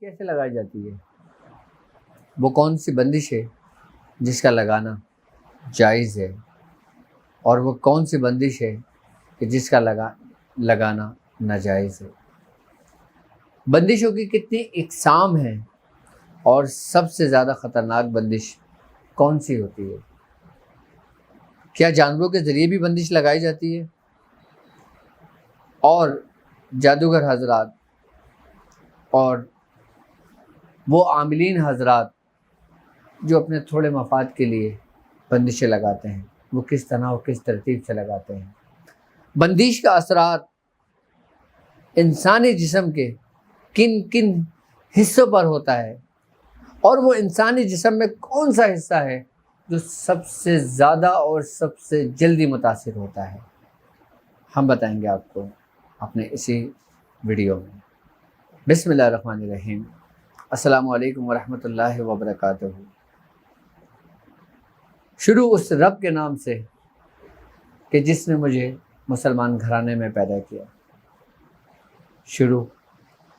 کیسے لگائی جاتی ہے؟ وہ کون سی بندش ہے جس کا لگانا جائز ہے، اور وہ کون سی بندش ہے کہ جس کا لگانا ناجائز ہے؟ بندشوں کی کتنی اقسام ہیں، اور سب سے زیادہ خطرناک بندش کون سی ہوتی ہے؟ کیا جانوروں کے ذریعے بھی بندش لگائی جاتی ہے؟ اور جادوگر حضرات اور وہ عاملین حضرات جو اپنے تھوڑے مفاد کے لیے بندشیں لگاتے ہیں، وہ کس طرح اور کس ترتیب سے لگاتے ہیں؟ بندش کا اثرات انسانی جسم کے کن کن حصوں پر ہوتا ہے، اور وہ انسانی جسم میں کون سا حصہ ہے جو سب سے زیادہ اور سب سے جلدی متاثر ہوتا ہے؟ ہم بتائیں گے آپ کو اپنے اسی ویڈیو میں۔ بسم اللہ الرحمن الرحیم۔ السلام علیکم ورحمۃ اللہ وبرکاتہ۔ شروع اس رب کے نام سے کہ جس نے مجھے مسلمان گھرانے میں پیدا کیا۔ شروع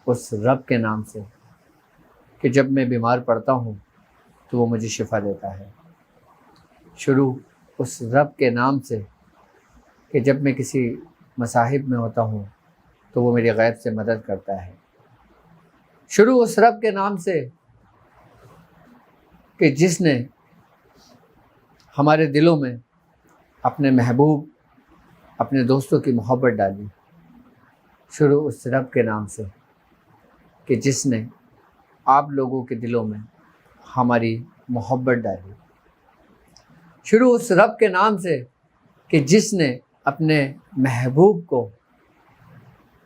اس رب کے نام سے کہ جب میں بیمار پڑتا ہوں تو وہ مجھے شفا دیتا ہے۔ شروع اس رب کے نام سے کہ جب میں کسی مصاہب میں ہوتا ہوں تو وہ میری غیب سے مدد کرتا ہے۔ شروع اس رب کے نام سے کہ جس نے ہمارے دلوں میں اپنے محبوب، اپنے دوستوں کی محبت ڈالی۔ شروع اس رب کے نام سے کہ جس نے آپ لوگوں کے دلوں میں ہماری محبت ڈالی۔ شروع اس رب کے نام سے کہ جس نے اپنے محبوب کو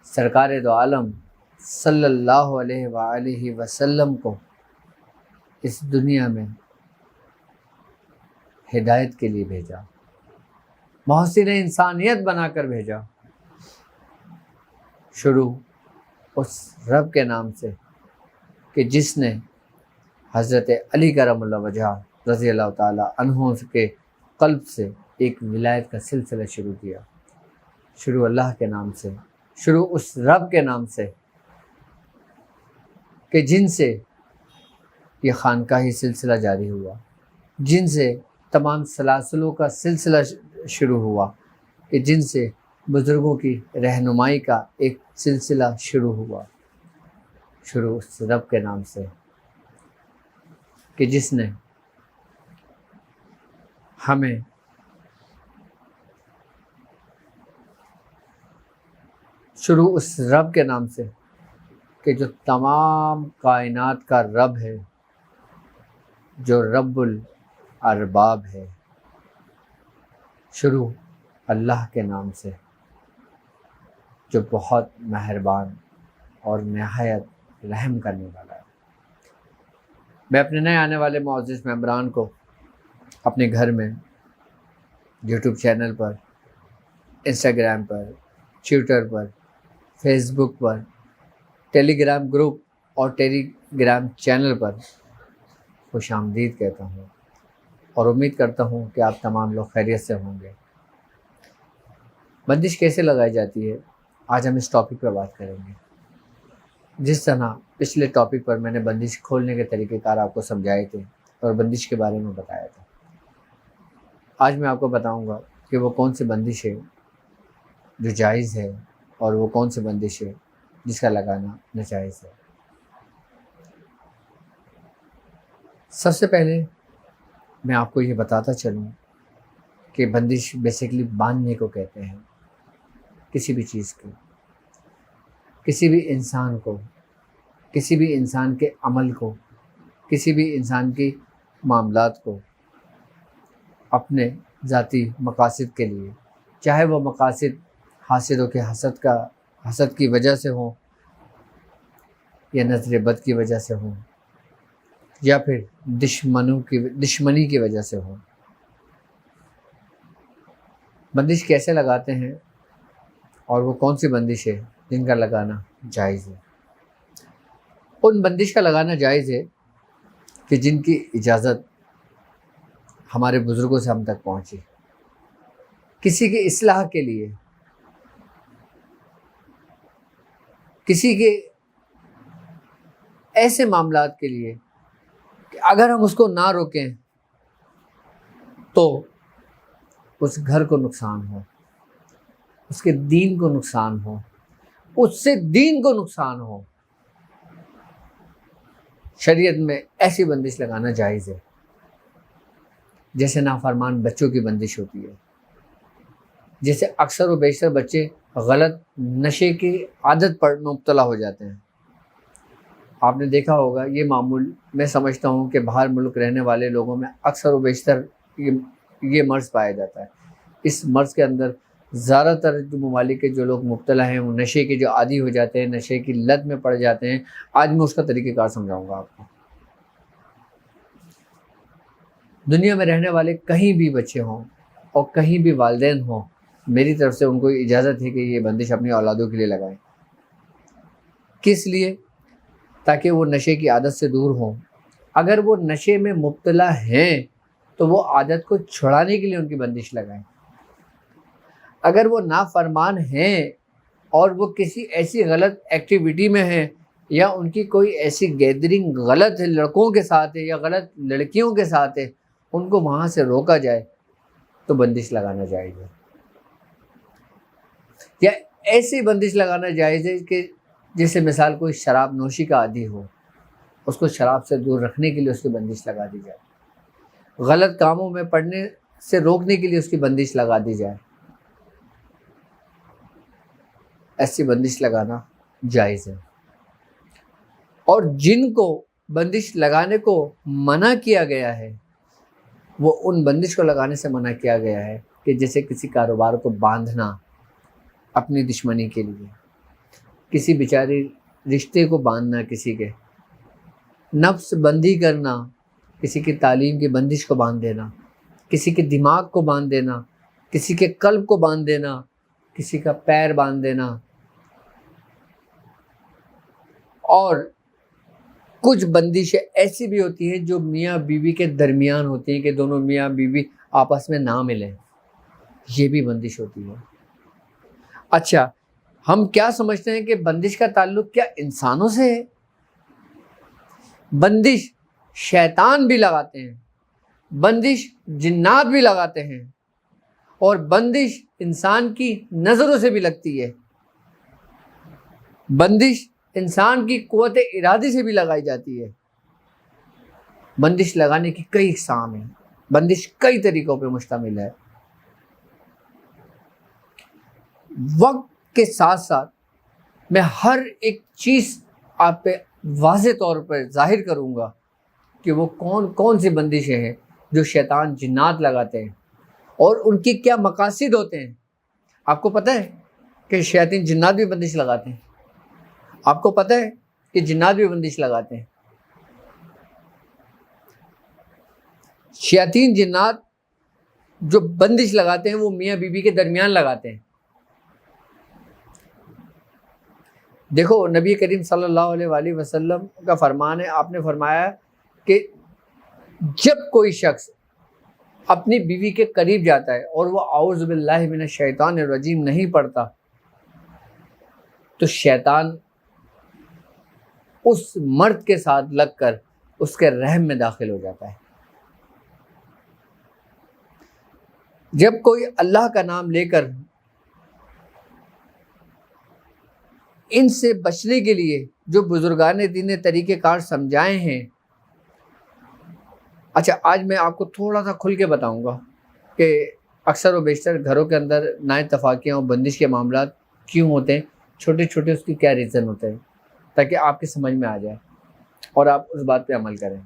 سرکار دو عالم صلی اللہ علیہ وآلہ وسلم کو اس دنیا میں ہدایت کے لیے بھیجا، محسن انسانیت بنا کر بھیجا۔ شروع اس رب کے نام سے کہ جس نے حضرت علی کرم اللہ وجہ رضی اللہ تعالی عنہ کے قلب سے ایک ولایت کا سلسلہ شروع کیا۔ شروع اللہ کے نام سے، شروع اس رب کے نام سے کہ جن سے یہ خانقاہی سلسلہ جاری ہوا، جن سے تمام سلاسلوں کا سلسلہ شروع ہوا، کہ جن سے بزرگوں کی رہنمائی کا ایک سلسلہ شروع ہوا۔ شروع اس رب کے نام سے کہ جس نے ہمیں شروع اس رب کے نام سے کہ جو تمام کائنات کا رب ہے، جو رب الارباب ہے۔ شروع اللہ کے نام سے جو بہت مہربان اور نہایت رحم کرنے والا ہے۔ میں اپنے نئے آنے والے معزز ممبران کو اپنے گھر میں یوٹیوب چینل پر، انسٹاگرام پر، ٹویٹر پر، فیس بک پر، ٹیلی گرام گروپ اور ٹیلی گرام چینل پر خوش آمدید کہتا ہوں، اور امید کرتا ہوں کہ آپ تمام لوگ خیریت سے ہوں گے۔ بندش کیسے لگائی جاتی ہے، آج ہم اس ٹاپک پر بات کریں گے۔ جس طرح پچھلے ٹاپک پر میں نے بندش کھولنے کے طریقہ کار آپ کو سمجھائے تھے اور بندش کے بارے میں بتایا تھا، آج میں آپ کو بتاؤں گا کہ وہ کون سی بندش ہے جو جائز ہے، اور وہ کون سی بندش ہے جس کا لگانا ناجائز ہے۔ سب سے پہلے میں آپ کو یہ بتاتا چلوں کہ بندش بیسیکلی باندھنے کو کہتے ہیں، کسی بھی چیز کو، کسی بھی انسان کو، کسی بھی انسان کے عمل کو، کسی بھی انسان کی معاملات کو اپنے ذاتی مقاصد کے لیے، چاہے وہ مقاصد حاسدوں کے حسد کی وجہ سے ہوں، یا نظر بد کی وجہ سے ہوں، یا پھر دشمنی کی وجہ سے ہوں۔ بندش کیسے لگاتے ہیں، اور وہ کون سی بندش ہے جن کا لگانا جائز ہے؟ ان بندش کا لگانا جائز ہے کہ جن کی اجازت ہمارے بزرگوں سے ہم تک پہنچی، کسی کی اصلاح کے لیے، کسی کے ایسے معاملات کے لیے کہ اگر ہم اس کو نہ روکیں تو اس گھر کو نقصان ہو، اس کے دین کو نقصان ہو، اس سے دین کو نقصان ہو۔ شریعت میں ایسی بندش لگانا جائز ہے جیسے نافرمان بچوں کی بندش ہوتی ہے، جیسے اکثر و بیشتر بچے غلط نشے کی عادت پر مبتلا ہو جاتے ہیں۔ آپ نے دیکھا ہوگا یہ معمول، میں سمجھتا ہوں کہ باہر ملک رہنے والے لوگوں میں اکثر و بیشتر یہ مرض پایا جاتا ہے۔ اس مرض کے اندر زیادہ تر جو ممالک کے جو لوگ مبتلا ہیں وہ نشے کے جو عادی ہو جاتے ہیں، نشے کی لت میں پڑ جاتے ہیں۔ آج میں اس کا طریقہ کار سمجھاؤں گا آپ کو۔ دنیا میں رہنے والے کہیں بھی بچے ہوں اور کہیں بھی والدین ہوں، میری طرف سے ان کو اجازت ہے کہ یہ بندش اپنی اولادوں کے لیے لگائیں۔ کس لیے؟ تاکہ وہ نشے کی عادت سے دور ہوں۔ اگر وہ نشے میں مبتلا ہیں تو وہ عادت کو چھڑانے کے لیے ان کی بندش لگائیں۔ اگر وہ نافرمان ہیں اور وہ کسی ایسی غلط ایکٹیویٹی میں ہیں یا ان کی کوئی ایسی گیدرنگ غلط ہے، لڑکوں کے ساتھ ہے یا غلط لڑکیوں کے ساتھ ہے، ان کو وہاں سے روکا جائے تو بندش لگانا جائز ہے۔ یا ایسی بندش لگانا جائز ہے کہ جیسے مثال کوئی شراب نوشی کا عادی ہو، اس کو شراب سے دور رکھنے کے لیے اس کی بندش لگا دی جائے، غلط کاموں میں پڑنے سے روکنے کے لیے اس کی بندش لگا دی جائے۔ ایسی بندش لگانا جائز ہے۔ اور جن کو بندش لگانے کو منع کیا گیا ہے وہ ان بندش کو لگانے سے منع کیا گیا ہے کہ جیسے کسی کاروبار کو باندھنا اپنی دشمنی کے لیے، کسی بیچاری رشتے کو باندھنا، کسی کے نفس بندی کرنا، کسی کی تعلیم کی بندش کو باندھ دینا، کسی کے دماغ کو باندھ دینا، کسی کے قلب کو باندھ دینا، کسی کا پیر باندھ دینا۔ اور کچھ بندشیں ایسی بھی ہوتی ہیں جو میاں بیوی کے درمیان ہوتی ہیں کہ دونوں میاں بیوی آپس میں نہ ملیں، یہ بھی بندش ہوتی ہے۔ اچھا، ہم کیا سمجھتے ہیں کہ بندش کا تعلق کیا انسانوں سے ہے؟ بندش شیطان بھی لگاتے ہیں، بندش جنات بھی لگاتے ہیں، اور بندش انسان کی نظروں سے بھی لگتی ہے، بندش انسان کی قوت ارادی سے بھی لگائی جاتی ہے۔ بندش لگانے کی کئی اقسام ہیں، بندش کئی طریقوں پہ مشتمل ہے۔ وقت کے ساتھ ساتھ میں ہر ایک چیز آپ پہ واضح طور پر ظاہر کروں گا کہ وہ کون کون سی بندشیں ہیں جو شیطان جنات لگاتے ہیں اور ان کی کیا مقاصد ہوتے ہیں۔ آپ کو پتہ ہے کہ شیاطین جنات بھی بندش لگاتے ہیں؟ آپ کو پتہ ہے کہ جنات بھی بندش لگاتے ہیں؟ شیاطین جنات جو بندش لگاتے ہیں وہ میاں بیوی کے درمیان لگاتے ہیں۔ دیکھو نبی کریم صلی اللہ علیہ وآلہ وسلم کا فرمان ہے، آپ نے فرمایا کہ جب کوئی شخص اپنی بیوی کے قریب جاتا ہے اور وہ اعوذ باللہ من الشیطان الرجیم نہیں پڑھتا تو شیطان اس مرد کے ساتھ لگ کر اس کے رحم میں داخل ہو جاتا ہے۔ جب کوئی اللہ کا نام لے کر ان سے بچنے کے لیے جو بزرگان دین نے طریقہ کار سمجھائے ہیں، اچھا آج میں آپ کو تھوڑا سا کھل کے بتاؤں گا کہ اکثر و بیشتر گھروں کے اندر نااتفاقیاں اور بندش کے معاملات کیوں ہوتے ہیں، چھوٹے چھوٹے اس کی کیا ریزن ہوتے ہیں، تاکہ آپ کی سمجھ میں آ جائے اور آپ اس بات پہ عمل کریں۔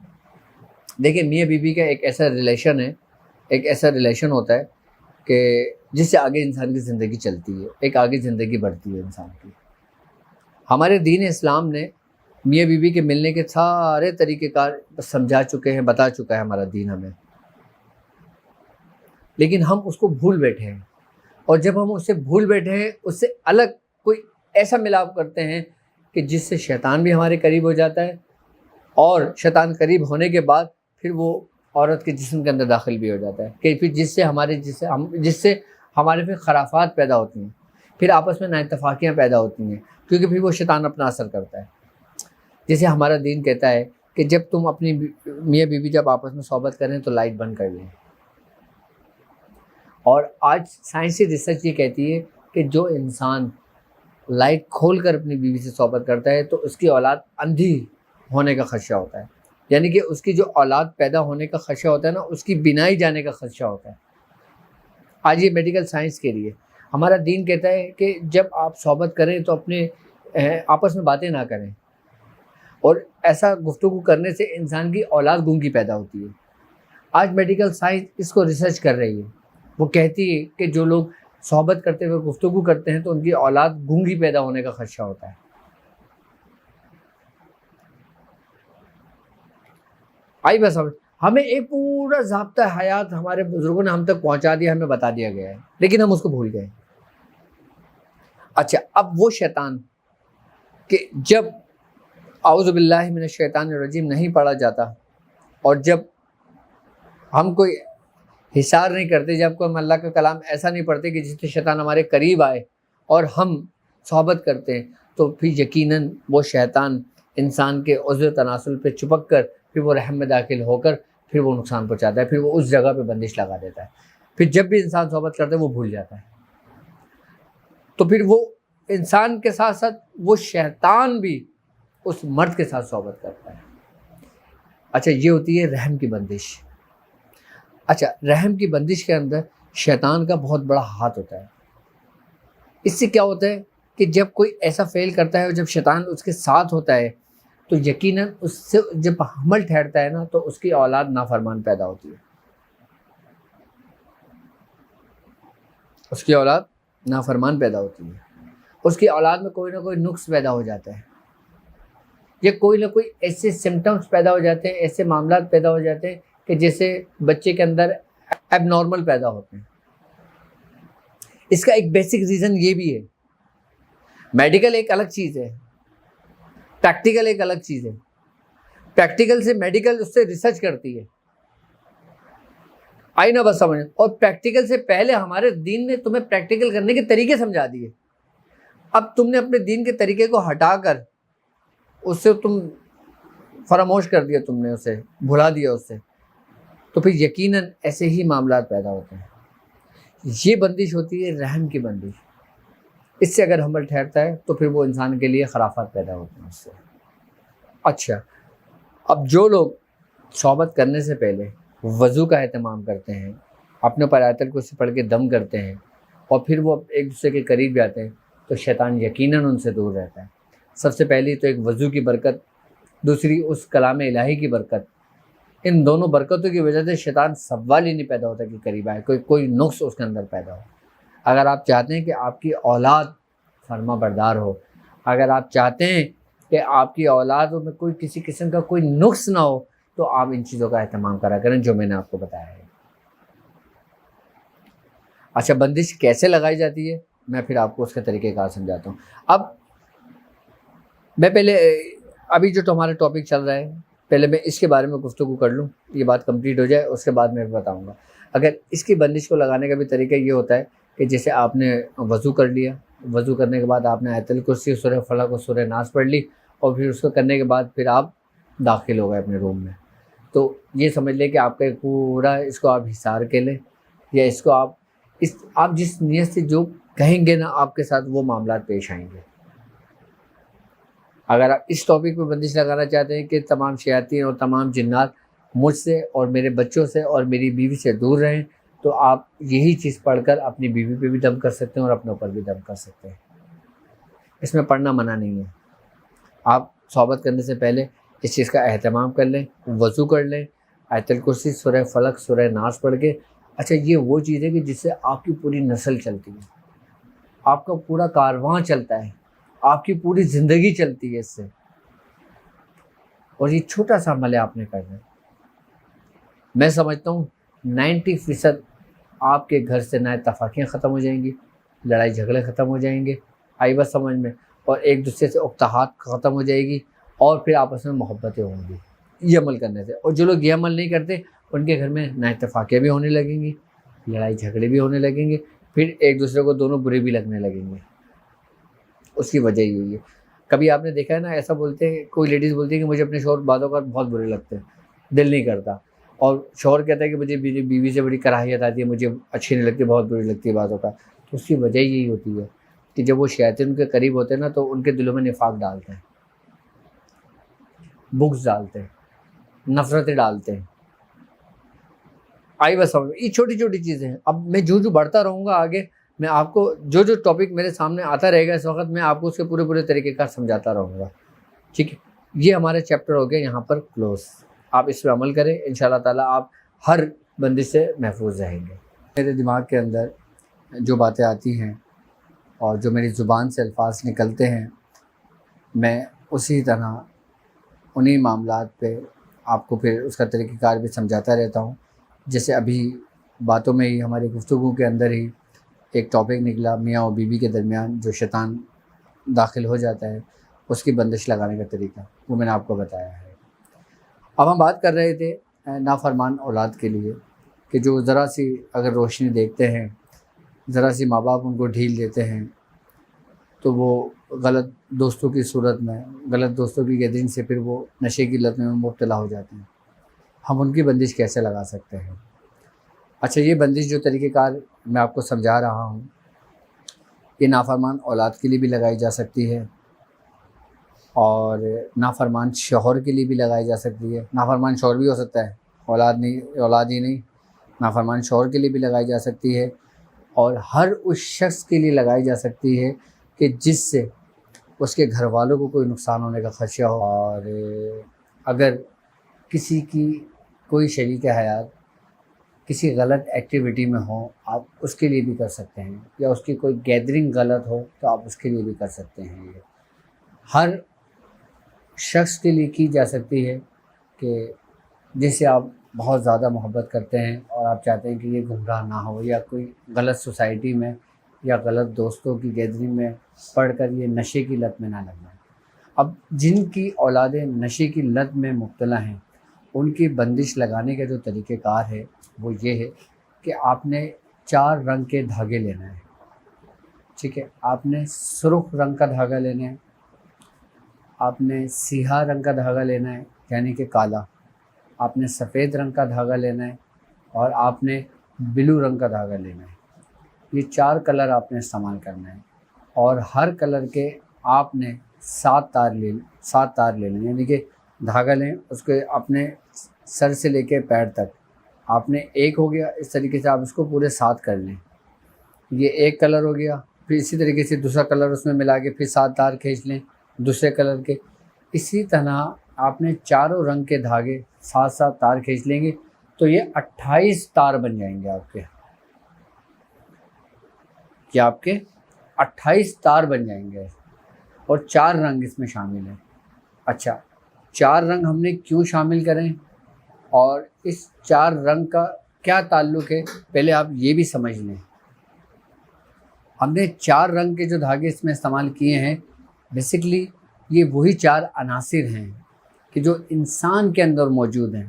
دیکھیں میاں بیوی کا ایک ایسا ریلیشن ہوتا ہے کہ جس سے آگے انسان کی زندگی چلتی ہے، ایک آگے زندگی بڑھتی ہے انسان کی۔ ہمارے دین اسلام نے میاں بیوی کے ملنے کے سارے طریقہ کار سمجھا چکے ہیں، بتا چکا ہے ہمارا دین ہمیں، لیکن ہم اس کو بھول بیٹھے ہیں، اور جب ہم اسے بھول بیٹھے ہیں اس سے الگ کوئی ایسا ملاپ کرتے ہیں کہ جس سے شیطان بھی ہمارے قریب ہو جاتا ہے، اور شیطان قریب ہونے کے بعد پھر وہ عورت کے جسم کے اندر داخل بھی ہو جاتا ہے کہ پھر جس سے ہمارے پھر خرافات پیدا ہوتی ہیں، پھر آپس میں نااتفاقیاں پیدا ہوتی ہیں، کیونکہ پھر وہ شیطان اپنا اثر کرتا ہے۔ جیسے ہمارا دین کہتا ہے کہ جب تم اپنی میاں بیوی جب آپس میں صحبت کریں تو لائٹ بند کر لیں، اور آج سائنسی ریسرچ یہ کہتی ہے کہ جو انسان لائٹ کھول کر اپنی بیوی سے صحبت کرتا ہے تو اس کی اولاد اندھی ہونے کا خدشہ ہوتا ہے، یعنی کہ اس کی جو اولاد پیدا ہونے کا خدشہ ہوتا ہے نا، اس کی بینائی جانے کا خدشہ ہوتا ہے۔ آج یہ میڈیکل سائنس کے لیے ہمارا دین کہتا ہے کہ جب آپ صحبت کریں تو اپنے آپس میں باتیں نہ کریں، اور ایسا گفتگو کرنے سے انسان کی اولاد گونگی پیدا ہوتی ہے۔ آج میڈیکل سائنس اس کو ریسرچ کر رہی ہے، وہ کہتی ہے کہ جو لوگ صحبت کرتے ہوئے گفتگو کرتے ہیں تو ان کی اولاد گونگی پیدا ہونے کا خدشہ ہوتا ہے۔ آئی بس ہمیں ایک پورا ضابطہ حیات ہمارے بزرگوں نے ہم تک پہنچا دیا، ہمیں بتا دیا گیا ہے، لیکن ہم اس کو بھول گئے۔ اچھا، اب وہ شیطان کہ جب اعوذ باللہ من الشیطان الرجیم نہیں پڑھا جاتا، اور جب ہم کوئی حصار نہیں کرتے، جب کوئی ہم اللہ کا کلام ایسا نہیں پڑھتے کہ جس سے شیطان ہمارے قریب آئے اور ہم صحبت کرتے ہیں، تو پھر یقیناً وہ شیطان انسان کے عضو تناسل پہ چپک کر پھر وہ رحم میں داخل ہو کر پھر وہ نقصان پہنچاتا ہے، پھر وہ اس جگہ پہ بندش لگا دیتا ہے، پھر جب بھی انسان صحبت کرتا ہے وہ بھول جاتا ہے۔ تو پھر وہ انسان کے ساتھ ساتھ وہ شیطان بھی اس مرد کے ساتھ صحبت کرتا ہے۔ اچھا، یہ ہوتی ہے رحم کی بندش۔ اچھا، رحم کی بندش کے اندر شیطان کا بہت بڑا ہاتھ ہوتا ہے۔ اس سے کیا ہوتا ہے کہ جب کوئی ایسا فعل کرتا ہے اور جب شیطان اس کے ساتھ ہوتا ہے تو یقیناً اس سے جب حمل ٹھہرتا ہے نا تو اس کی اولاد نافرمان پیدا ہوتی ہے، اس کی اولاد نافرمان پیدا ہوتی ہے، اس کی اولاد میں کوئی نہ کوئی نقص پیدا ہو جاتا ہے، یا کوئی نہ کوئی ایسے سمٹمز پیدا ہو جاتے ہیں، ایسے معاملات پیدا ہو جاتے ہیں کہ جیسے بچے کے اندر ایب نارمل پیدا ہوتے ہیں۔ اس کا ایک بیسک ریزن یہ بھی ہے، میڈیکل ایک الگ چیز ہے، پریکٹیکل ایک الگ چیز ہے۔ پریکٹیکل سے میڈیکل اس سے ریسرچ کرتی ہے، آئی نا بس سمجھ، اور پریکٹیکل سے پہلے ہمارے دین نے تمہیں پریکٹیکل کرنے کے طریقے سمجھا دیے۔ اب تم نے اپنے دین کے طریقے کو ہٹا کر اس سے تم فراموش کر دیا، تم نے اسے بھلا دیا اس سے، تو پھر یقیناً ایسے ہی معاملات پیدا ہوتے ہیں۔ یہ بندش ہوتی ہے رحم کی بندش، اس سے اگر حمل ٹھہرتا ہے تو پھر وہ انسان کے لیے خرافات پیدا ہوتے ہیں اس سے۔ اچھا، اب جو لوگ صحبت کرنے سے پہلے وضو کا اہتمام کرتے ہیں، اپنے پر آیت الکرسی پڑھ کے دم کرتے ہیں، اور پھر وہ ایک دوسرے کے قریب جاتے ہیں تو شیطان یقیناً ان سے دور رہتا ہے۔ سب سے پہلی تو ایک وضو کی برکت، دوسری اس کلام الہی کی برکت۔ ان دونوں برکتوں کی وجہ سے شیطان سوال ہی نہیں پیدا ہوتا کہ قریب آئے، کوئی نقص اس کے اندر پیدا ہو۔ اگر آپ چاہتے ہیں کہ آپ کی اولاد فرما بردار ہو، اگر آپ چاہتے ہیں کہ آپ کی اولادوں میں کوئی کسی قسم کا کوئی نقص نہ ہو، تو آپ ان چیزوں کا اہتمام کرا کریں جو میں نے آپ کو بتایا ہے۔ اچھا، بندش کیسے لگائی جاتی ہے میں پھر آپ کو اس کے طریقہ کار سمجھاتا ہوں۔ اب میں پہلے ابھی جو ہمارا ٹاپک چل رہا ہے، پہلے میں اس کے بارے میں گفتگو کر لوں، یہ بات کمپلیٹ ہو جائے، اس کے بعد میں بتاؤں گا۔ اگر اس کی بندش کو لگانے کا بھی طریقہ یہ ہوتا ہے کہ جیسے آپ نے وضو کر لیا، وضو کرنے کے بعد آپ نے آیت الکرسی، سورہ فلق اور سورہ ناس پڑھ لی، اور پھر اس کو کرنے کے بعد پھر آپ داخل ہو گئے اپنے روم میں، تو یہ سمجھ لیں کہ آپ کا ایک پورا اس کو آپ حصار کے لیں، یا اس کو آپ جس نیت سے جو کہیں گے نا آپ کے ساتھ وہ معاملات پیش آئیں گے۔ اگر آپ اس ٹاپک پہ بندش لگانا چاہتے ہیں کہ تمام شیاطین اور تمام جنات مجھ سے اور میرے بچوں سے اور میری بیوی سے دور رہیں، تو آپ یہی چیز پڑھ کر اپنی بیوی پہ بھی دم کر سکتے ہیں اور اپنے اوپر بھی دم کر سکتے ہیں۔ اس میں پڑھنا منع نہیں ہے۔ آپ صحبت کرنے سے پہلے اس چیز کا اہتمام کر لیں، وضو کر لیں، آیت الکرسی، سورہ فلق، سورہ ناس پڑھ کے۔ اچھا، یہ وہ چیز ہے کہ جس سے آپ کی پوری نسل چلتی ہے، آپ کا پورا کارواں چلتا ہے، آپ کی پوری زندگی چلتی ہے اس سے، اور یہ چھوٹا سا عمل ہے آپ نے کرنا ہے۔ میں سمجھتا ہوں 90% آپ کے گھر سے نہ اتفاقیاں ختم ہو جائیں گی، لڑائی جھگڑے ختم ہو جائیں گے، آئی بات سمجھ میں، اور ایک دوسرے سے اکتاحت ختم ہو جائے گی، اور پھر آپس میں محبتیں ہوں گی یہ عمل کرنے سے۔ اور جو لوگ یہ عمل نہیں کرتے ان کے گھر میں نہ اتفاقیاں بھی ہونے لگیں گی، لڑائی جھگڑے بھی ہونے لگیں گے، پھر ایک دوسرے کو دونوں برے بھی لگنے لگیں گے۔ اس کی وجہ یہی ہے۔ کبھی آپ نے دیکھا ہے نا ایسا بولتے ہیں، کوئی لیڈیز بولتی ہے کہ مجھے اپنے شوہر بعض اوقات بہت برے لگتے ہیں، دل نہیں کرتا، اور شوہر کہتا ہے کہ مجھے میری بیوی سے بڑی کراہیت آتی ہے، مجھے اچھی نہیں لگتی، بہت بری لگتی ہے بعض اوقات. تو اس کی وجہ یہی ہوتی ہے کہ جب وہ شیاطین کے قریب ہوتے ہیں نا تو ان کے دلوں میں نفاق ڈالتے ہیں، بغض ڈالتے ہیں، نفرتیں ڈالتے ہیں. آئی بس سمجھ، یہ چھوٹی چھوٹی چیزیں ہیں. اب میں جو بڑھتا رہوں گا آگے، میں آپ کو جو ٹاپک میرے سامنے آتا رہے گا اس وقت، میں آپ کو اس کے پورے طریقے کا سمجھاتا رہوں گا. ٹھیک ہے، یہ ہمارا چیپٹر ہو گیا یہاں پر کلوز. آپ اس پہ عمل کریں، انشاءاللہ تعالیٰ آپ ہر بندش سے محفوظ رہیں گے. میرے دماغ کے اندر جو باتیں آتی ہیں اور جو میری زبان سے الفاظ نکلتے ہیں، میں اسی طرح انہی معاملات پہ آپ کو پھر اس کا طریقہ کار بھی سمجھاتا رہتا ہوں. جیسے ابھی باتوں میں ہی، ہماری گفتگو کے اندر ہی ایک ٹاپک نکلا میاں اور بیوی کے درمیان جو شیطان داخل ہو جاتا ہے، اس کی بندش لگانے کا طریقہ، وہ میں نے آپ کو بتایا ہے. اب ہم بات کر رہے تھے نافرمان اولاد کے لیے، کہ جو ذرا سی اگر روشنی دیکھتے ہیں، ذرا سی ماں باپ ان کو ڈھیل دیتے ہیں، تو وہ غلط دوستوں کی صورت میں، غلط دوستوں کی گیدرنگ سے پھر وہ نشے کی لت میں مبتلا ہو جاتے ہیں. ہم ان کی بندش کیسے لگا سکتے ہیں؟ اچھا، یہ بندش جو طریقہ کار میں آپ کو سمجھا رہا ہوں، یہ نافرمان اولاد کے لیے بھی لگائی جا سکتی ہے، اور نافرمان شوہر کے لیے بھی لگائی جا سکتی ہے. نافرمان شوہر بھی ہو سکتا ہے، اولاد ہی نہیں، نافرمان شوہر کے لیے بھی لگائی جا سکتی ہے، اور ہر اس شخص کے لیے لگائی جا سکتی ہے کہ جس سے اس کے گھر والوں کو کوئی نقصان ہونے کا خدشہ ہو. اور اگر کسی کی کوئی شریک حیات کسی غلط ایکٹیویٹی میں ہو، آپ اس کے لیے بھی کر سکتے ہیں، یا اس کی کوئی گیدرنگ غلط ہو تو آپ اس کے لیے بھی کر سکتے ہیں. یہ ہر شخص کے لیے کی جا سکتی ہے کہ جس سے آپ بہت زیادہ محبت کرتے ہیں اور آپ چاہتے ہیں کہ یہ گمراہ نہ ہو، یا کوئی غلط سوسائٹی میں یا غلط دوستوں کی گیدرنگ میں پڑھ کر یہ نشے کی لت میں نہ لگ جائیں. اب جن کی اولادیں نشے کی لت میں مبتلا ہیں، ان کی بندش لگانے کا جو طریقہ کار ہے وہ یہ ہے کہ آپ نے 4 رنگ کے دھاگے لینا ہے. ٹھیک ہے، آپ نے سرخ رنگ کا دھاگا لینا ہے، آپ نے سیاہ رنگ کا دھاگا لینا ہے یعنی کہ کالا، آپ نے سفید رنگ کا دھاگا لینا ہے، اور آپ نے بلو رنگ کا دھاگا لینا ہے. یہ 4 کلر آپ نے استعمال کرنا ہے، اور ہر کلر کے آپ نے 7 تار لے لیں. یعنی کہ دھاگا لیں، اس کے اپنے سر سے لے کے پیر تک آپ نے ایک ہو گیا، اس طریقے سے آپ اس کو پورے 7 کر لیں. یہ ایک کلر ہو گیا، پھر اسی طریقے سے دوسرا کلر اس میں ملا کے پھر 7 تار کھینچ لیں دوسرے کلر کے. اسی طرح آپ نے چاروں رنگ کے دھاگے 7 تار کھینچ لیں گے تو یہ 28 تار بن جائیں گے آپ کے، کہ آپ کے 28 تار بن جائیں گے، اور 4 رنگ اس میں شامل ہیں. اچھا، 4 رنگ ہم نے کیوں شامل کریں اور اس 4 رنگ کا کیا تعلق ہے، پہلے آپ یہ بھی سمجھ لیں. ہم نے 4 رنگ کے جو دھاگے اس میں استعمال کیے ہیں، بیسیکلی یہ وہی 4 عناصر ہیں کہ جو انسان کے اندر موجود ہیں.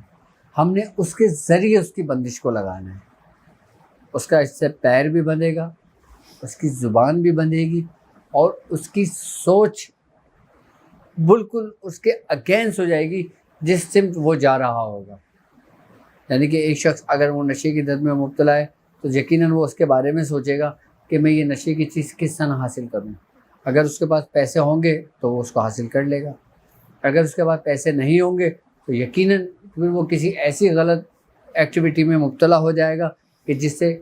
ہم نے اس کے ذریعے اس کی بندش کو لگانا ہے. اس کا اس سے پیر بھی بندھے گا، اس کی زبان بھی بندھے گی، اور اس کی سوچ بالکل اس کے اگینسٹ ہو جائے گی جس سمت وہ جا رہا ہوگا. یعنی کہ ایک شخص اگر وہ نشے کی لت میں مبتلا ہے تو یقیناً وہ اس کے بارے میں سوچے گا کہ میں یہ نشے کی چیز کس طرح حاصل کروں. اگر اس کے پاس پیسے ہوں گے تو وہ اس کو حاصل کر لے گا، اگر اس کے پاس پیسے نہیں ہوں گے تو یقیناً پھر وہ کسی ایسی غلط ایکٹیویٹی میں مبتلا ہو جائے گا کہ جس سے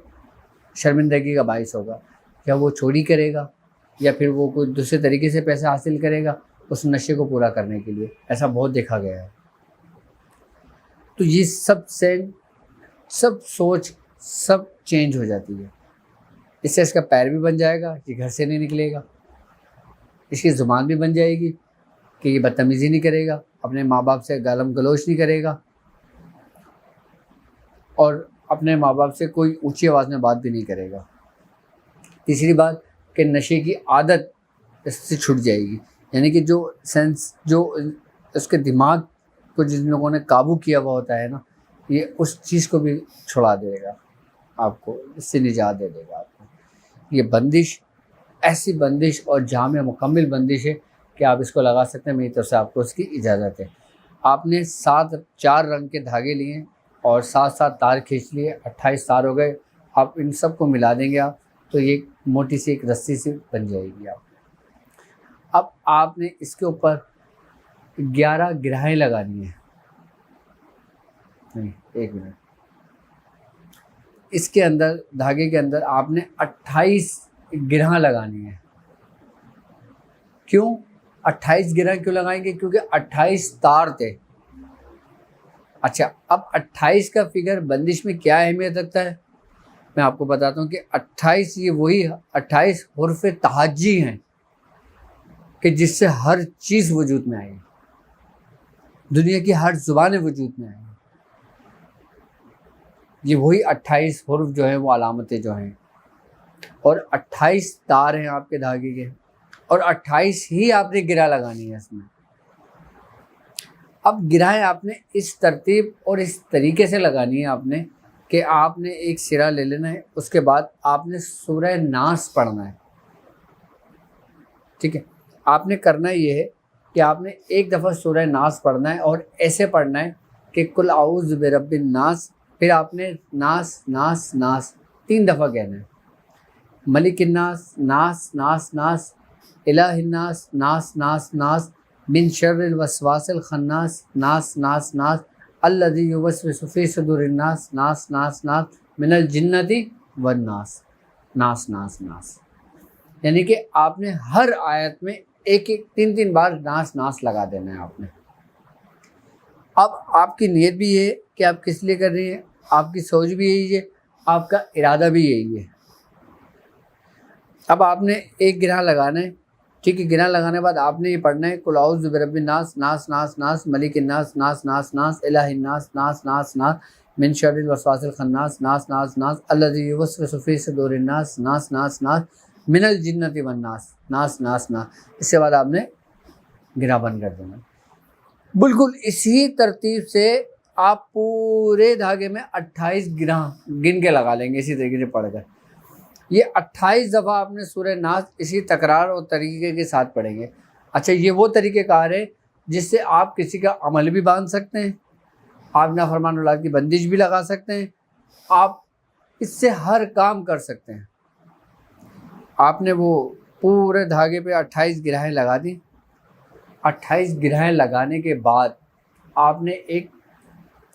شرمندگی کا باعث ہوگا. یا وہ چوری کرے گا، یا پھر وہ کوئی دوسرے طریقے سے پیسے حاصل کرے گا اس نشے کو پورا کرنے کے لیے. ایسا بہت دیکھا گیا ہے. تو یہ سب سوچ سب چینج ہو جاتی ہے. اس سے اس کا پیر بھی بن جائے گا، یہ گھر سے نہیں نکلے گا. اس کی زبان بھی بن جائے گی کہ یہ بدتمیزی نہیں کرے گا، اپنے ماں باپ سے گالم گلوچ نہیں کرے گا، اور اپنے ماں باپ سے کوئی اونچی آواز میں بات بھی نہیں کرے گا. تیسری بات کہ نشے کی عادت اس سے چھٹ جائے گی. یعنی کہ جو اس کے دماغ کو جن لوگوں نے قابو کیا ہوا ہوتا ہے نا، یہ اس چیز کو بھی چھڑا دے گا آپ کو، اس سے نجات دے دے گا آپ کو. یہ بندش ایسی بندش اور جامع مکمل بندش ہے کہ آپ اس کو لگا سکتے ہیں، میری طرف سے آپ کو اس کی اجازت ہے۔ آپ نے 4 رنگ کے دھاگے لیے اور 7 تار کھینچ لیے، 28 تار ہو گئے۔ آپ ان سب کو ملا دیں گے آپ، تو یہ موٹی سی ایک رسی سی بن جائے گی اب آپ نے اس کے اوپر 11 گرہیں لگانی ہیں۔ ایک منٹ، اس کے اندر دھاگے کے اندر آپ نے 28 گرہیں لگانی ہیں۔ کیوں 28 گرہیں کیوں لگائیں گے؟ کیونکہ 28 تار تھے۔ اچھا، اب 28 کا فگر بندش میں کیا اہمیت رکھتا ہے میں آپ کو بتاتا ہوں کہ 28 یہ وہی 28 حرف تہجی ہیں کہ جس سے ہر چیز وجود میں آئی، دنیا کی ہر زبان وجود میں آئی۔ یہ وہی 28 حرف جو ہیں، وہ علامتیں جو ہیں، اور 28 تار ہیں آپ کے دھاگے کے، اور 28 ہی آپ نے گرہ لگانی ہے اس میں۔ اب گرہیں آپ نے اس ترتیب اور اس طریقے سے لگانی ہے آپ نے کہ آپ نے ایک سرا لے لینا ہے، اس کے بعد آپ نے سورہ ناس پڑھنا ہے۔ ٹھیک ہے، آپ نے کرنا یہ ہے کہ آپ نے ایک دفعہ سورہ ناس پڑھنا ہے، اور ایسے پڑھنا ہے کہ قل اعوذ برب الناس، پھر آپ نے ناس ناس ناس 3 دفعہ کہنا ہے۔ ملک الناس، ناس ناس ناس، الہ الناس، ناس ناس ناس، من شر الوسواس الخناس، ناس ناس ناس، الذی یوسوس فی صدور الناس، ناس ناس ناس، من الجنۃ والناس، ناس ناس ناس۔ یعنی کہ آپ نے ہر آیت میں 3 بار ناس ناس لگا دینا ہے آپ نے۔ اب آپ کی نیت بھی یہ ہے کہ آپ کس لیے کر رہی ہیں، آپ کی سوچ بھی یہی ہے، آپ کا ارادہ بھی یہی ہے۔ اب آپ نے ایک گرہ لگانا ہے، ٹھیک ہے، گرہ لگانے کے بعد آپ نے یہ پڑھنا ہے قل اعوذ برب الناس، ناس ناس ناس، ملک الناس، ناس ناس ناس، الہ الناس، ناس ناس ناس، من شر الوسواس الخناس، ناس ناس ناس، الذی یوسوس فی صدور الناس، ناس ناس ناس، من الجنۃ والناس، ناس ناس ناس۔ اس کے بعد آپ نے گرہ بند کر دینا۔ بالکل اسی ترتیب سے آپ پورے دھاگے میں 28 گرہ گن کے لگا لیں گے، اسی طریقے سے پڑھ کر۔ یہ 28 دفعہ آپ نے سورہ ناس اسی تکرار اور طریقے کے ساتھ پڑھیں گے۔ اچھا، یہ وہ طریقہ کار ہے جس سے آپ کسی کا عمل بھی باندھ سکتے ہیں، آپ نافرمان اولاد کی بندش بھی لگا سکتے ہیں، آپ اس سے ہر کام کر سکتے ہیں۔ آپ نے وہ پورے دھاگے پہ 28 گرہیں لگا دی۔ 28 گرہیں لگانے کے بعد آپ نے ایک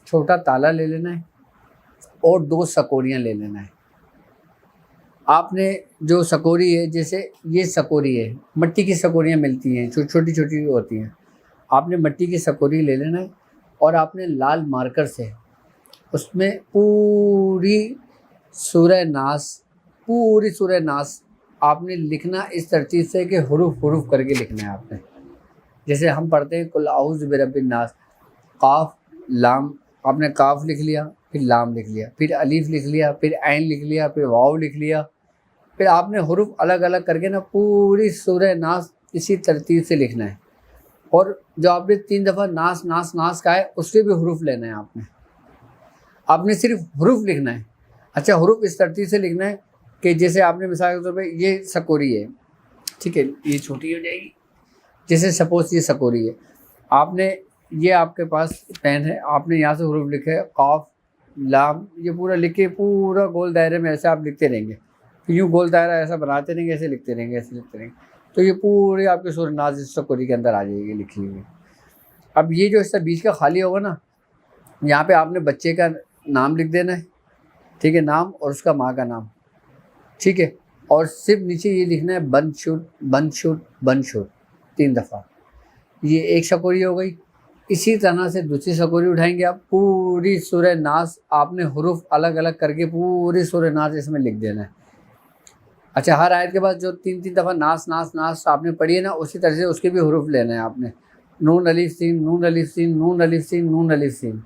چھوٹا تالا لے لینا ہے اور 2 سکوریاں لے لینا ہے۔ آپ نے جو سکوری ہے، جیسے یہ سکوری ہے، مٹی کی سکوریاں ملتی ہیں، چھوٹی چھوٹی ہوتی ہیں، آپ نے مٹی کی سکوری لے لینا ہے، اور آپ نے لال مارکر سے اس میں پوری سورہ ناس آپ نے لکھنا اس ترتیب سے کہ حروف حروف کر کے لکھنا ہے آپ نے۔ جیسے ہم پڑھتے ہیں قل اعوذ برب الناس، قاف لام، آپ نے قاف لکھ لیا، پھر لام لکھ لیا، پھر الف لکھ لیا، پھر عین لکھ لیا، پھر واو لکھ لیا، پھر آپ نے حروف الگ الگ کر کے نا پوری سورہ ناس اسی ترتیب سے لکھنا ہے۔ اور جو آپ نے 3 دفعہ ناس ناس ناس کہا ہے، اس پہ بھی حروف لینا ہے آپ نے صرف حروف لکھنا ہے۔ اچھا، حروف اس ترتیب سے لکھنا ہے کہ جیسے آپ نے مثال کے طور پہ یہ سکوری ہے، ٹھیک ہے، یہ چھوٹی ہو جائے گی، جیسے سپوز یہ سکوری ہے، آپ نے یہ آپ کے پاس پین ہے، آپ نے یہاں سے حروف لکھے قاف لام، یہ پورا لکھ کے پورا گول دائرے میں ایسے آپ لکھتے رہیں گے، یوں گول دائرہ ایسا بناتے رہیں گے، ایسے لکھتے رہیں گے، ایسے لکھتے رہیں گے، تو یہ پوری آپ کی سورہ ناس اس سکوری کے اندر آ جائے گی لکھی ہوئی۔ اب یہ جو حصہ بیچ کا خالی ہوگا نا، یہاں پہ آپ نے بچے کا نام لکھ دینا ہے، ٹھیک ہے، نام اور اس کا ماں کا نام، ٹھیک ہے، اور صرف نیچے یہ لکھنا ہے بند شد بند شد بند شد 3 دفعہ۔ یہ ایک سکوری ہو گئی۔ اسی طرح سے دوسری سکوری اٹھائیں گے آپ، پوری سورہ ناس آپ نے حروف الگ الگ کر کے پوری سورہ ناس اس میں لکھ دینا ہے۔ اچھا، ہر آیت کے بعد جو 3 دفعہ ناس ناس ناس آپ نے پڑھی ہے نا، اسی طرح سے اس کے بھی حروف لینا ہے آپ نے، نون الف سین نون الف سین نون الف سین نون الف سین،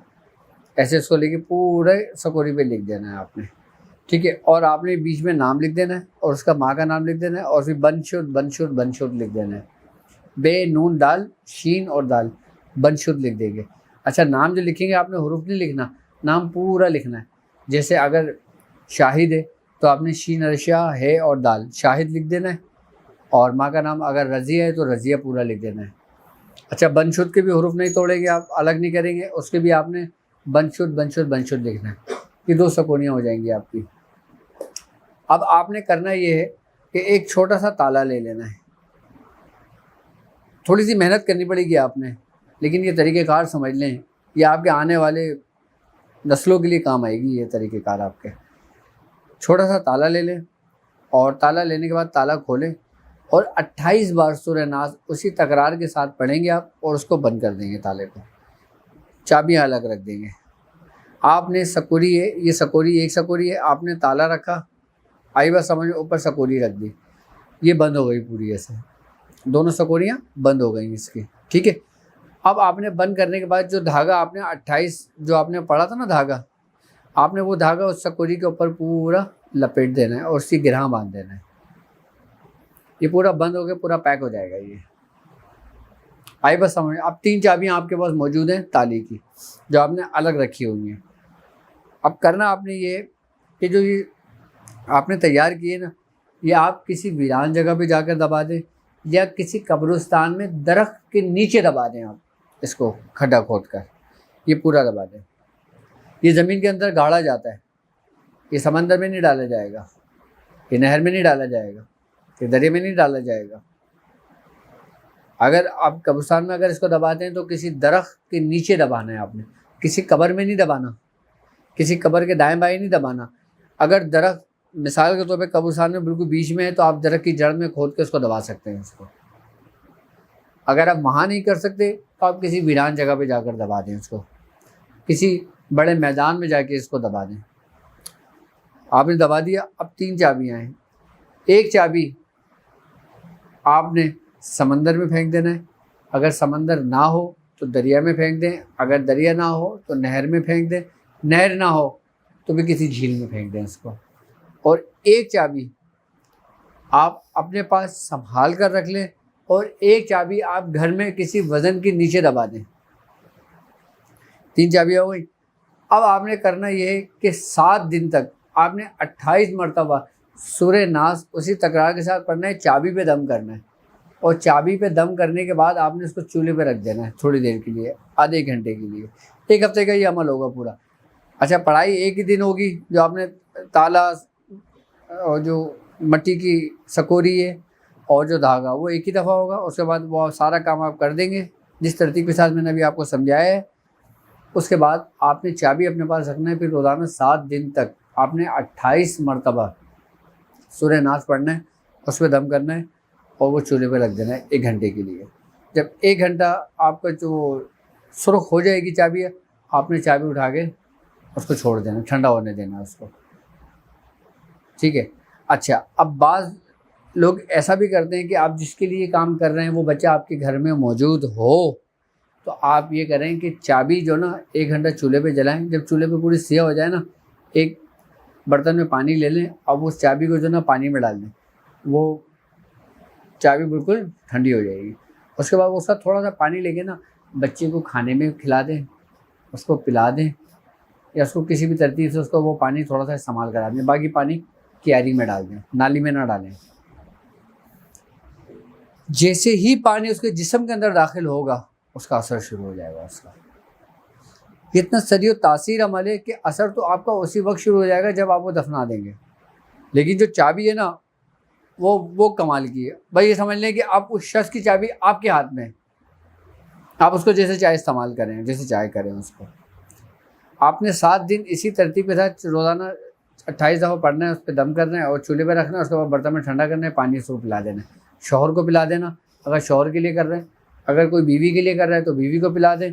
ایسے اس کو لے کے پورے سکوری پہ لکھ دینا ہے آپ نے، ٹھیک ہے، اور آپ نے بیچ میں نام لکھ دینا ہے اور اس کا ماں کا نام لکھ دینا ہے، اور پھر بند شد بند شد بند شد لکھ دینا ہے، بے نون دال شین اور دال بند شد لکھ دیں گے۔ اچھا، نام جو لکھیں گے آپ نے حروف نہیں لکھنا، نام پورا لکھنا ہے۔ جیسے اگر شاہد ہے تو آپ نے شین ارشا ہے اور دال شاہد لکھ دینا ہے، اور ماں کا نام اگر رضیہ ہے تو رضیہ پورا لکھ دینا ہے. اچھا بن شد کے بھی حروف نہیں توڑیں گے آپ, الگ نہیں کریں گے, اس کے بھی آپ نے بن شد لکھنا ہے. یہ 2 سکونیاں ہو جائیں گی آپ کی. اب آپ نے کرنا یہ ہے کہ ایک چھوٹا سا تالا لے لینا ہے. تھوڑی سی محنت کرنی پڑے گی آپ نے, لیکن یہ طریقہ کار سمجھ لیں, یہ آپ کے آنے والے نسلوں کے لیے کام آئے گی. یہ طریقہ کار آپ کے, چھوٹا سا تالا لے لیں, اور تالا لینے کے بعد تالا کھولیں اور 28 بار سورہ ناس اسی تکرار کے ساتھ پڑھیں گے آپ, اور اس کو بند کر دیں گے تالے کو. چابیاں الگ رکھ دیں گے. آپ نے سکوری ہے, یہ سکوری ایک سکوری ہے, آپ نے تالا رکھا, آئی بات سمجھ, اوپر سکوری رکھ دی, یہ بند ہو گئی پوری. ایسے دونوں سکوریاں بند ہو گئیں اس کی, ٹھیک ہے. اب آپ نے بند کرنے کے بعد جو دھاگا آپ نے 28 جو آپ نے پڑھا تھا نا دھاگا, آپ نے وہ دھاگا اس سکوری کے اوپر پورا لپیٹ دینا ہے اور اس کی گرہ باندھ دینا ہے. یہ پورا بند ہو کے پورا پیک ہو جائے گا. یہ آئی بس سمجھ. اب 3 چابیاں آپ کے پاس موجود ہیں تالی کی, جو آپ نے الگ رکھی ہوئی ہیں. اب کرنا آپ نے یہ کہ جو یہ آپ نے تیار کیے نا, یہ آپ کسی ویران جگہ پہ جا کر دبا دیں, یا کسی قبرستان میں درخت کے نیچے دبا دیں. آپ اس کو کھڈا کھود کر یہ پورا دبا دیں. یہ زمین کے اندر گاڑا جاتا ہے, یہ سمندر میں نہیں ڈالا جائے گا, یہ نہر میں نہیں ڈالا جائے گا, یہ دریا میں نہیں ڈالا جائے گا. اگر آپ قبرستان میں اگر اس کو دباتے ہیں تو کسی درخت کے نیچے دبانا ہے آپ نے, کسی قبر میں نہیں دبانا, کسی قبر کے دائیں بائیں نہیں دبانا. اگر درخت مثال کے طور پہ قبرستان میں بالکل بیچ میں ہے تو آپ درخت کی جڑ میں کھود کے اس کو دبا سکتے ہیں اس کو. اگر آپ وہاں نہیں کر سکتے تو آپ کسی ویران جگہ پہ جا کر دبا دیں اس کو, کسی بڑے میدان میں جا کے اس کو دبا دیں. آپ نے دبا دیا. اب 3 چابیاں ہیں. ایک چابی آپ نے سمندر میں پھینک دینا ہے, اگر سمندر نہ ہو تو دریا میں پھینک دیں, اگر دریا نہ ہو تو نہر میں پھینک دیں, نہر نہ ہو تو بھی کسی جھیل میں پھینک دیں اس کو. اور ایک چابی آپ اپنے پاس سنبھال کر رکھ لیں, اور ایک چابی آپ گھر میں کسی وزن کے نیچے دبا دیں. 3 چابیاں ہو گئی. اب آپ نے کرنا یہ ہے کہ 7 دن تک آپ نے 28 مرتبہ سورہ ناس اسی تکرار کے ساتھ پڑھنا ہے, چابی پہ دم کرنا ہے, اور چابی پہ دم کرنے کے بعد آپ نے اس کو چولہے پہ رکھ دینا ہے تھوڑی دیر کے لیے, آدھے گھنٹے کے لیے. 1 ہفتے کا یہ عمل ہوگا پورا. اچھا پڑھائی ایک ہی دن ہوگی, جو آپ نے تالا اور جو مٹی کی سکوری ہے اور جو دھاگا وہ ایک ہی دفعہ ہوگا. اس کے بعد وہ سارا کام آپ کر دیں گے جس ترتیب کے ساتھ میں نے ابھی آپ کو سمجھایا ہے. اس کے بعد آپ نے چابی اپنے پاس رکھنا ہے. پھر روزانہ 7 دن تک آپ نے 28 مرتبہ سورہ ناس پڑھنا ہے, اس پہ دم کرنا ہے, اور وہ چولہے پہ رکھ دینا ہے 1 گھنٹے کے لیے. جب 1 گھنٹہ آپ کا جو سرخ ہو جائے گی چابی, آپ نے چابی اٹھا کے اس کو چھوڑ دینا, ٹھنڈا ہونے دینا اس کو, ٹھیک ہے. اچھا اب بعض لوگ ایسا بھی کرتے ہیں کہ آپ جس کے لیے کام کر رہے ہیں وہ بچہ آپ کے گھر میں موجود ہو, تو آپ یہ کریں کہ چابی جو نا 1 گھنٹہ چولہے پہ جلائیں. جب چولہے پہ پوری سیاہ ہو جائے نا, ایک برتن میں پانی لے لیں, اور اس چابی کو جو نا پانی میں ڈال دیں. وہ چابی بالکل ٹھنڈی ہو جائے گی. اس کے بعد اس کا تھوڑا سا پانی لے کے نا بچے کو کھانے میں کھلا دیں, اس کو پلا دیں, یا اس کو کسی بھی ترتیب سے اس کو وہ پانی تھوڑا سا استعمال کرا دیں. باقی پانی کیاری میں ڈال دیں, نالی میں نہ ڈالیں. جیسے ہی پانی اس کے جسم کے اندر داخل ہوگا اس کا اثر شروع ہو جائے گا. اس کا اتنا سری و تاثیر عمل ہے کہ اثر تو آپ کا اسی وقت شروع ہو جائے گا جب آپ وہ دفنا دیں گے. لیکن جو چابی ہے نا وہ کمال کی ہے. بھائی یہ سمجھ لیں کہ آپ اس شخص کی چابی آپ کے ہاتھ میں ہے, آپ اس کو جیسے چاہے استعمال کریں, جیسے چاہے کریں اس کو. آپ نے 7 دن اسی ترتیب کے ساتھ روزانہ 28 دفعہ پڑھنا ہے, اس پہ دم کرنا ہے اور چولہے پہ رکھنا ہے. اس کے بعد برتن میں ٹھنڈا کرنا ہے, پانی اس کو پلا دینا ہے. شوہر کو پلا دینا اگر شوہر کے لیے کر رہے ہیں, اگر کوئی بیوی کے لیے کر رہا ہے تو بیوی کو پلا دیں,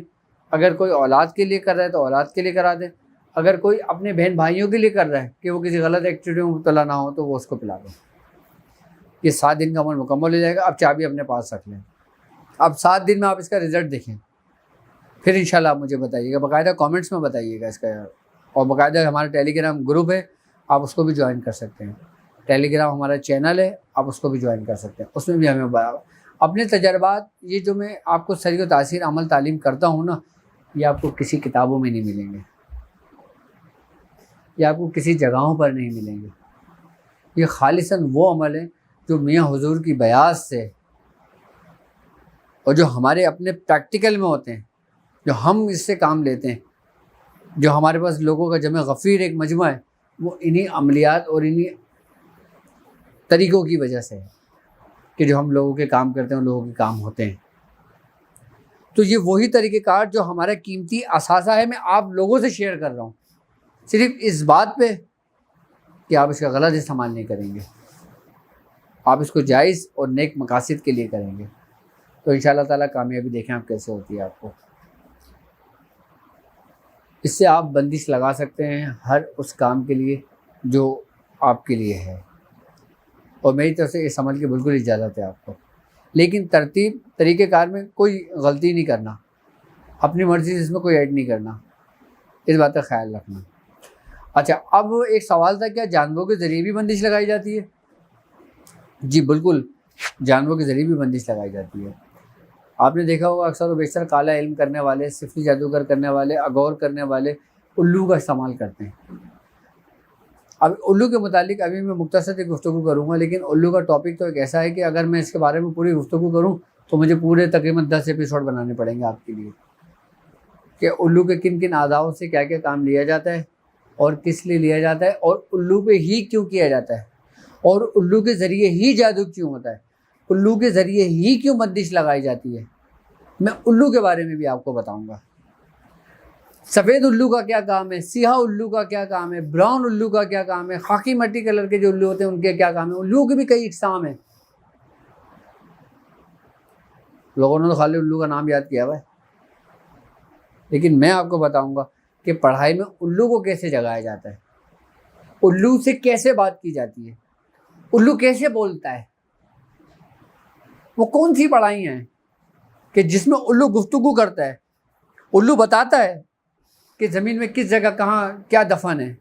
اگر کوئی اولاد کے لیے کر رہا ہے تو اولاد کے لیے کرا دیں, اگر کوئی اپنے بہن بھائیوں کے لیے کر رہا ہے کہ وہ کسی غلط ایکٹیویٹی میں مبتلا نہ ہو تو وہ اس کو پلا دیں. یہ 7 دن کا عمل مکمل ہو جائے گا. اب چابی اپنے پاس رکھ لیں. اب 7 دن میں آپ اس کا رزلٹ دیکھیں, پھر انشاءاللہ آپ مجھے بتائیے گا, باقاعدہ کامنٹس میں بتائیے گا اس کا. اور باقاعدہ ہمارا ٹیلی گرام گروپ ہے, آپ اس کو بھی جوائن کر سکتے ہیں. ٹیلی گرام ہمارا چینل ہے, آپ اس کو بھی جوائن کر سکتے ہیں. اس میں بھی ہمیں اپنے تجربات, یہ جو میں آپ کو سری و تاثیر عمل تعلیم کرتا ہوں نا, یہ آپ کو کسی کتابوں میں نہیں ملیں گے, یہ آپ کو کسی جگہوں پر نہیں ملیں گے. یہ خالصاً وہ عمل ہے جو میاں حضور کی بیعت سے اور جو ہمارے اپنے پریکٹیکل میں ہوتے ہیں، جو ہم اس سے کام لیتے ہیں، جو ہمارے پاس لوگوں کا جمع غفیر ایک مجموعہ ہے، وہ انہی عملیات اور انہی طریقوں کی وجہ سے ہے کہ جو ہم لوگوں کے کام کرتے ہیں، ان لوگوں کے کام ہوتے ہیں۔ تو یہ وہی طریقہ کار جو ہمارا قیمتی اثاثہ ہے، میں آپ لوگوں سے شیئر کر رہا ہوں، صرف اس بات پہ کہ آپ اس کا غلط استعمال نہیں کریں گے، آپ اس کو جائز اور نیک مقاصد کے لیے کریں گے، تو انشاءاللہ تعالیٰ کامیابی دیکھیں آپ کیسے ہوتی ہے آپ کو۔ اس سے آپ بندش لگا سکتے ہیں ہر اس کام کے لیے جو آپ کے لیے ہے، اور میری طرف سے اس عمل کی بالکل اجازت ہے آپ کو، لیکن ترتیب طریقہ کار میں کوئی غلطی نہیں کرنا، اپنی مرضی سے اس میں کوئی ایڈ نہیں کرنا، اس بات کا خیال رکھنا۔ اچھا، اب ایک سوال تھا، کیا جانوروں کے ذریعے بھی بندش لگائی جاتی ہے؟ جی بالکل، جانوروں کے ذریعے بھی بندش لگائی جاتی ہے۔ آپ نے دیکھا ہوگا اکثر و بیشتر کالا علم کرنے والے، سفری جادوگر کرنے والے، اغور کرنے والے الو کا استعمال کرتے ہیں۔ اب الو کے متعلق ابھی میں مختصر ایک گفتگو کروں گا، لیکن الو کا ٹاپک تو ایک ایسا ہے کہ اگر میں اس کے بارے میں پوری گفتگو کروں تو مجھے پورے تقریباً 10 ایپیسوڈ بنانے پڑیں گے آپ کے لیے، کہ الو کے کن کن اعضاء سے کیا کیا کام لیا جاتا ہے اور کس لیے لیا جاتا ہے، اور الو پہ ہی کیوں کیا جاتا ہے، اور الو کے ذریعے ہی جادو کیوں ہوتا ہے، الو کے ذریعے ہی کیوں بندش لگائی جاتی ہے۔ میں الو کے بارے میں بھی آپ کو بتاؤں گا۔ سفید الو کا کیا کام ہے، سیاہ الو کا کیا کام ہے، براؤن الو کا کیا کام ہے، خاکی مٹی کلر کے جو الو ہوتے ہیں ان کے کیا کام ہے۔ الو کے بھی کئی اقسام ہیں، لوگوں نے تو خالی الو کا نام یاد کیا ہوا ہے، لیکن میں آپ کو بتاؤں گا کہ پڑھائی میں الو کو کیسے جگایا جاتا ہے، الو سے کیسے بات کی جاتی ہے، الو کیسے بولتا ہے، وہ کون سی پڑھائی ہیں کہ جس میں الو گفتگو کرتا ہے، الو بتاتا ہے کہ زمین میں کس جگہ کہاں کیا دفن ہے،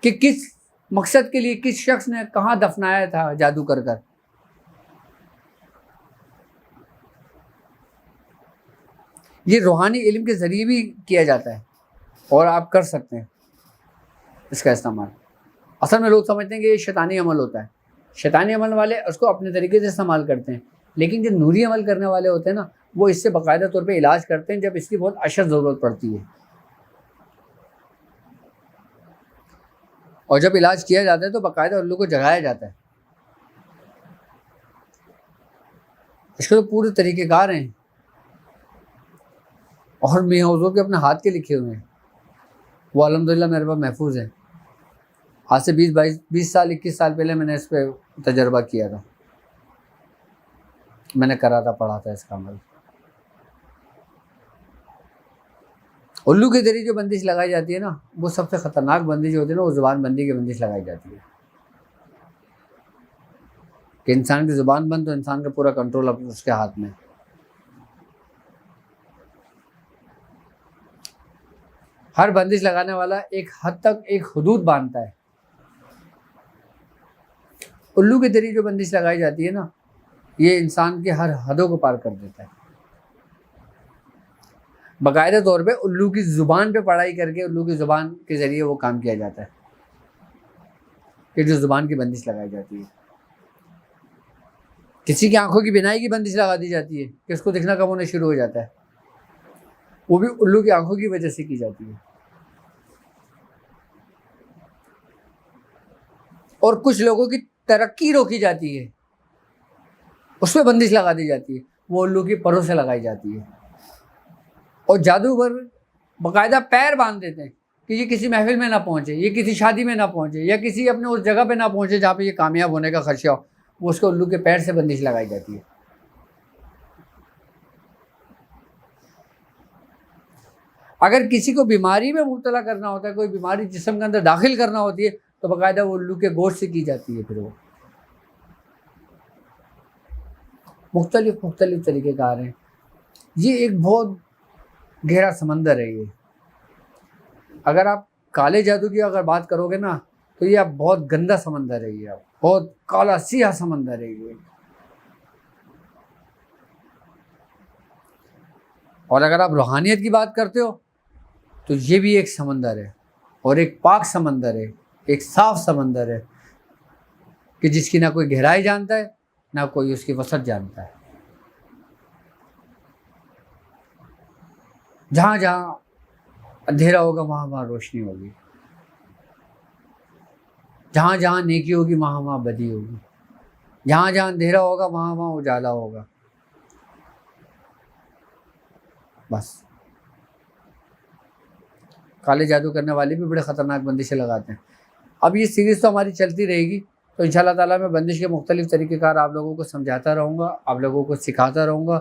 کہ کس مقصد کے لیے کس شخص نے کہاں دفنایا تھا جادو کر کر۔ یہ روحانی علم کے ذریعے بھی کیا جاتا ہے اور آپ کر سکتے ہیں اس کا استعمال۔ اصل میں لوگ سمجھتے ہیں کہ یہ شیطانی عمل ہوتا ہے، شیطانی عمل والے اس کو اپنے طریقے سے استعمال کرتے ہیں، لیکن جو نوری عمل کرنے والے ہوتے ہیں نا، وہ اس سے باقاعدہ طور پہ علاج کرتے ہیں جب اس کی بہت اشد ضرورت پڑتی ہے، اور جب علاج کیا جاتا ہے تو باقاعدہ الو کو جگایا جاتا ہے۔ اس کے تو پورے طریقہ کار ہیں، اور میاں حضور کے اپنے ہاتھ کے لکھے ہوئے ہیں، وہ الحمدللہ میرے پاس محفوظ ہیں۔ آج سے 20 سال 21 سال پہلے میں نے اس پہ تجربہ کیا تھا، میں نے کرا تھا، پڑھا تھا اس کا عمل۔ الو کے ذریعے جو بندش لگائی جاتی ہے نا، وہ سب سے خطرناک بندش ہوتی ہے نا، وہ زبان بندی کی بندش لگائی جاتی ہے، کہ انسان کی زبان بند تو انسان کا پورا کنٹرول اب اس کے ہاتھ میں۔ ہر بندش لگانے والا ایک حد تک ایک حدود باندھتا ہے، الو کے ذریعے جو بندش لگائی جاتی ہے نا، یہ انسان کے ہر حدوں کو پار کر دیتا ہے۔ باقاعدہ طور پہ الو کی زبان پہ پڑھائی کر کے الو کی زبان کے ذریعے وہ کام کیا جاتا ہے، کہ جو زبان کی بندش لگائی جاتی ہے۔ کسی کی آنکھوں کی بینائی کی بندش لگا دی جاتی ہے کہ اس کو دکھنا کم ہونا شروع ہو جاتا ہے، وہ بھی الو کی آنکھوں کی وجہ سے کی جاتی ہے۔ اور کچھ لوگوں کی ترقی روکی جاتی ہے، اس پہ بندش لگا دی جاتی ہے، وہ الو کی پروں سے لگائی جاتی ہے، اور جادوگر باقاعدہ پیر باندھ دیتے ہیں کہ یہ کسی محفل میں نہ پہنچے، یہ کسی شادی میں نہ پہنچے، یا کسی اپنے اس جگہ پہ نہ پہنچے جہاں پہ یہ کامیاب ہونے کا خدشہ ہو، وہ اس کو الو کے پیر سے بندش لگائی جاتی ہے۔ اگر کسی کو بیماری میں مبتلا کرنا ہوتا ہے، کوئی بیماری جسم کے اندر داخل کرنا ہوتی ہے، تو باقاعدہ وہ الو کے گوشت سے کی جاتی ہے۔ پھر وہ مختلف طریقے کار ہیں، یہ ایک بہت گہرا سمندر ہے۔ یہ اگر آپ کالے جادو کی اگر بات کرو گے نا، تو یہ بہت گندا سمندر ہے، یہ بہت کالا سیاہ سمندر ہے یہ۔ اور اگر آپ روحانیت کی بات کرتے ہو تو یہ بھی ایک سمندر ہے، اور ایک پاک سمندر ہے، ایک صاف سمندر ہے۔ کہ جس کی نہ کوئی گہرائی جانتا ہے نہ کوئی اس کی وسعت جانتا ہے. جہاں جہاں اندھیرا ہوگا وہاں وہاں روشنی ہوگی، جہاں جہاں نیکی ہوگی وہاں وہاں بدی ہوگی، جہاں جہاں اندھیرا ہوگا وہاں وہاں اجالا ہوگا. بس کالے جادو کرنے والے بھی بڑے خطرناک بندشیں لگاتے ہیں. اب یہ سیریز تو ہماری چلتی رہے گی، تو انشاءاللہ تعالیٰ میں بندش کے مختلف طریقہ کار آپ لوگوں کو سمجھاتا رہوں گا، آپ لوگوں کو سکھاتا رہوں گا.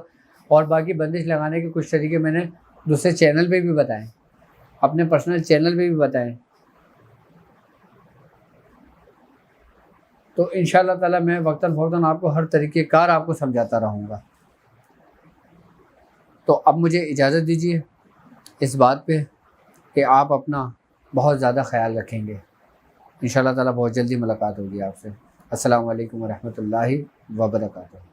اور باقی بندش لگانے کے کچھ طریقے میں نے دوسرے چینل پہ بھی بتائیں، اپنے پرسنل چینل پہ بھی بتائیں. تو انشاءاللہ تعالیٰ میں وقتاً فوقتاً آپ کو ہر طریقہ کار آپ کو سمجھاتا رہوں گا. تو اب مجھے اجازت دیجیے اس بات پہ کہ آپ اپنا بہت زیادہ خیال رکھیں گے. انشاءاللہ تعالیٰ بہت جلدی ملاقات ہوگی آپ سے. السلام علیکم ورحمۃ اللہ وبرکاتہ.